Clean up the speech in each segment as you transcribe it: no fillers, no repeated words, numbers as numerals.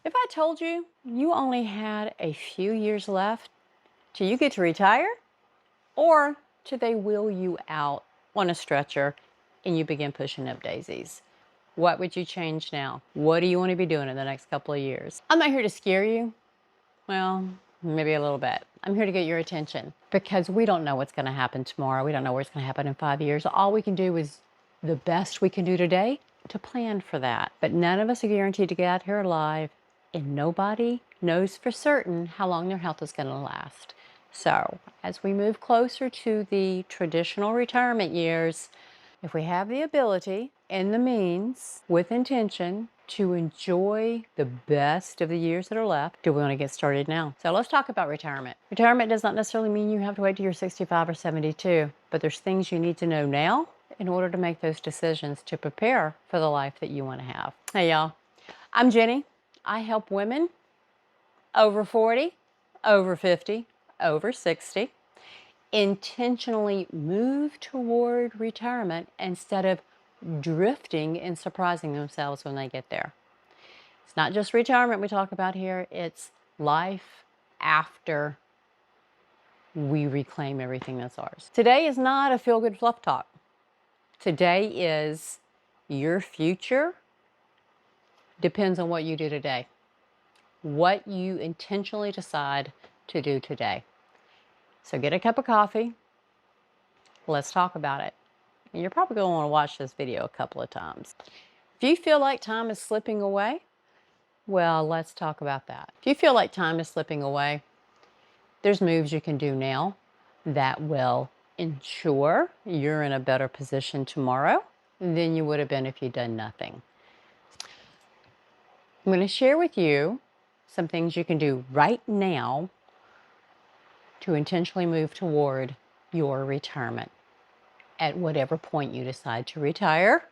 If I told you you only had a few years left till you get to retire, or till they wheel you out on a stretcher and you begin pushing up daisies, what would you change now? What do you want to be doing in the next couple of years? I'm not here to scare you. Well, maybe a little bit. I'm here to get your attention because we don't know what's going to happen tomorrow. We don't know what's going to happen in 5 years. All we can do is the best we can do today to plan for that. But none of us are guaranteed to get out here alive, and nobody knows for certain how long their health is going to last. So, as we move closer to the traditional retirement years, if we have the ability and the means with intention to enjoy the best of the years that are left, do we want to get started now? So let's talk about retirement. Retirement does not necessarily mean you have to wait till you're 65 or 72, but there's things you need to know now in order to make those decisions to prepare for the life that you want to have. Hey y'all, I'm Jenny. I help women over 40, over 50, over 60 intentionally move toward retirement instead of drifting and surprising themselves when they get there. It's not just retirement we talk about here, it's life after we reclaim everything that's ours. Today is not a feel-good fluff talk. Today is your future depends on what you do today. What you intentionally decide to do today. So get a cup of coffee. Let's talk about it. And you're probably going to want to watch this video a couple of times. If you feel like time is slipping away, well, let's talk about that. If you feel like time is slipping away, there's moves you can do now that will ensure you're in a better position tomorrow than you would have been if you'd done nothing. I'm going to share with you some things you can do right now to intentionally move toward your retirement at whatever point you decide to retire.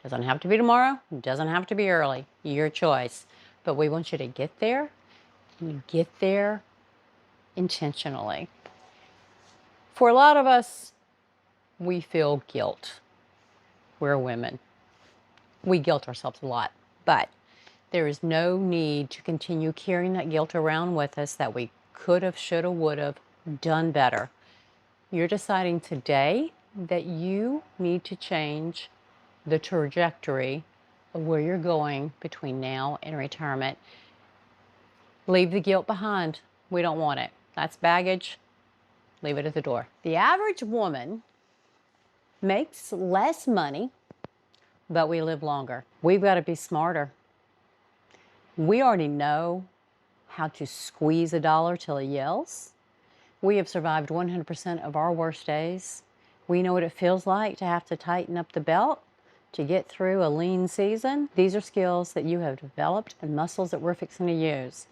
Doesn't have to be tomorrow, doesn't have to be early, your choice. But we want you to get there, and get there intentionally. For a lot of us, we feel guilt. We're women. We guilt ourselves a lot, but there is no need to continue carrying that guilt around with us that we could have, should have, would have done better. You're deciding today that you need to change the trajectory of where you're going between now and retirement. Leave the guilt behind. We don't want it. That's baggage. Leave it at the door. The average woman makes less money, but we live longer. We've got to be smarter. We already know how to squeeze a dollar till it yells. We have survived 100% of our worst days. We know what it feels like to have to tighten up the belt to get through a lean season. These are skills that you have developed and muscles that we're fixing to use.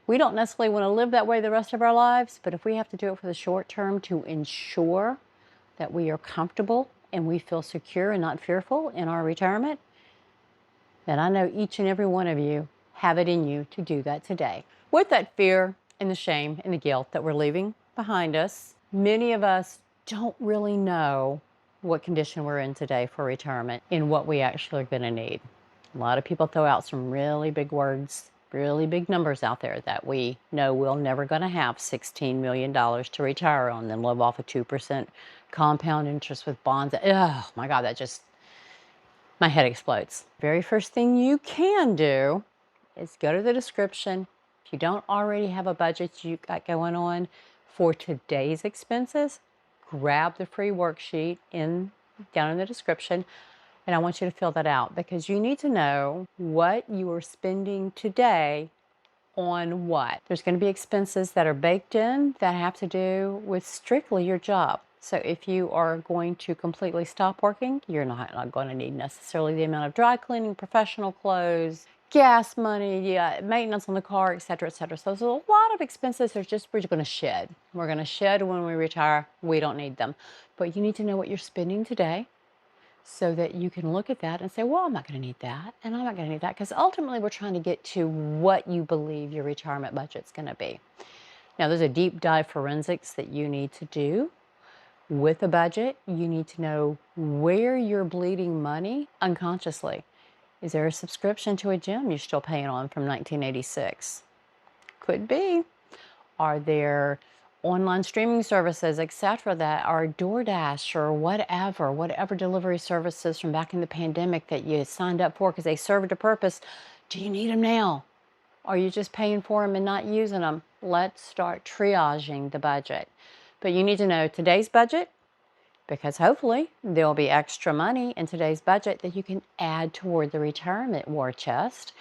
We don't necessarily want to live that way the rest of our lives, but if we have to do it for the short term to ensure that we are comfortable and we feel secure and not fearful in our retirement, then I know each and every one of you have it in you to do that today. With that fear and the shame and the guilt that we're leaving behind us, many of us don't really know what condition we're in today for retirement and what we actually are going to need. A lot of people throw out some really big words, really big numbers out there that we know we're never going to have $16 million to retire on, then live off of 2% compound interest with bonds. Oh my God, my head explodes. Very first thing you can do is go to the description. If you don't already have a budget you got going on for today's expenses, grab the free worksheet down in the description, and I want you to fill that out because you need to know what you are spending today on what. There's going to be expenses that are baked in that have to do with strictly your job. So if you are going to completely stop working, you're not going to need necessarily the amount of dry cleaning, professional clothes, gas money, maintenance on the car, etc., etc. So there's a lot of expenses we're going to shed. We're going to shed when we retire. We don't need them. But you need to know what you're spending today so that you can look at that and say, well, I'm not going to need that, and I'm not going to need that, because ultimately we're trying to get to what you believe your retirement budget's going to be. Now, there's a deep dive forensics that you need to do with a budget. You need to know where you're bleeding money unconsciously. Is there a subscription to a gym you're still paying on from 1986? Could be. Are there online streaming services, etc., that are DoorDash or whatever delivery services from back in the pandemic that you signed up for because they served a purpose? Do you need them now? Are you just paying for them and not using them? Let's start triaging the budget. But you need to know today's budget, because hopefully there'll be extra money in today's budget that you can add toward the retirement war chest.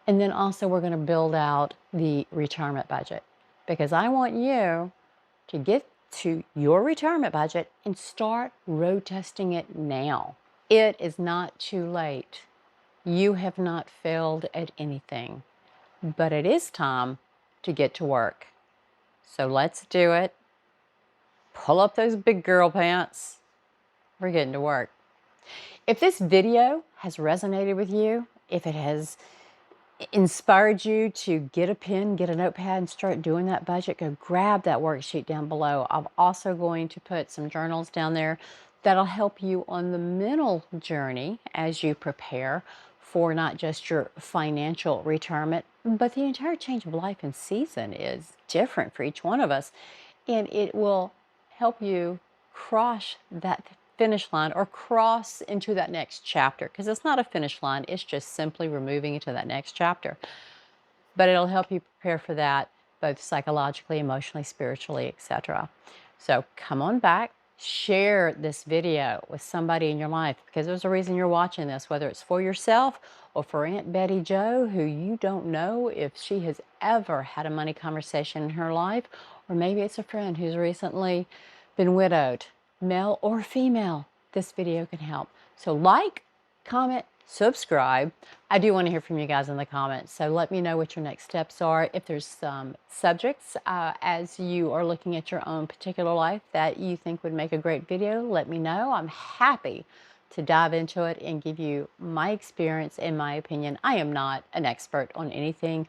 And then also we're going to build out the retirement budget, because I want you to get to your retirement budget and start road testing it now. It is not too late. You have not failed at anything, but it is time to get to work. So let's do it. Pull up those big girl pants. We're getting to work. If this video has resonated with you, if it has inspired you to get a pen, get a notepad, and start doing that budget, go grab that worksheet down below. I'm also going to put some journals down there that'll help you on the mental journey as you prepare for not just your financial retirement, but the entire change of life and season is different for each one of us. And it will help you cross that finish line or cross into that next chapter, because it's not a finish line, it's just simply removing into that next chapter. But it'll help you prepare for that both psychologically, emotionally, spiritually, etc. So come on back, share this video with somebody in your life, because there's a reason you're watching this, whether it's for yourself or for Aunt Betty Joe, who you don't know if she has ever had a money conversation in her life, or maybe it's a friend who's recently been widowed, male or female. This video can help. So like, comment, subscribe. I do want to hear from you guys in the comments, so let me know what your next steps are. If there's some subjects as you are looking at your own particular life that you think would make a great video, let me know. I'm happy to dive into it and give you my experience and my opinion. I am not an expert on anything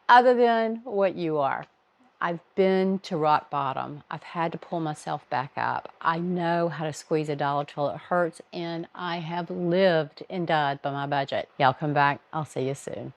other than what you are. I've been to rock bottom. I've had to pull myself back up. I know how to squeeze a dollar till it hurts, and I have lived and died by my budget. Y'all come back. I'll see you soon.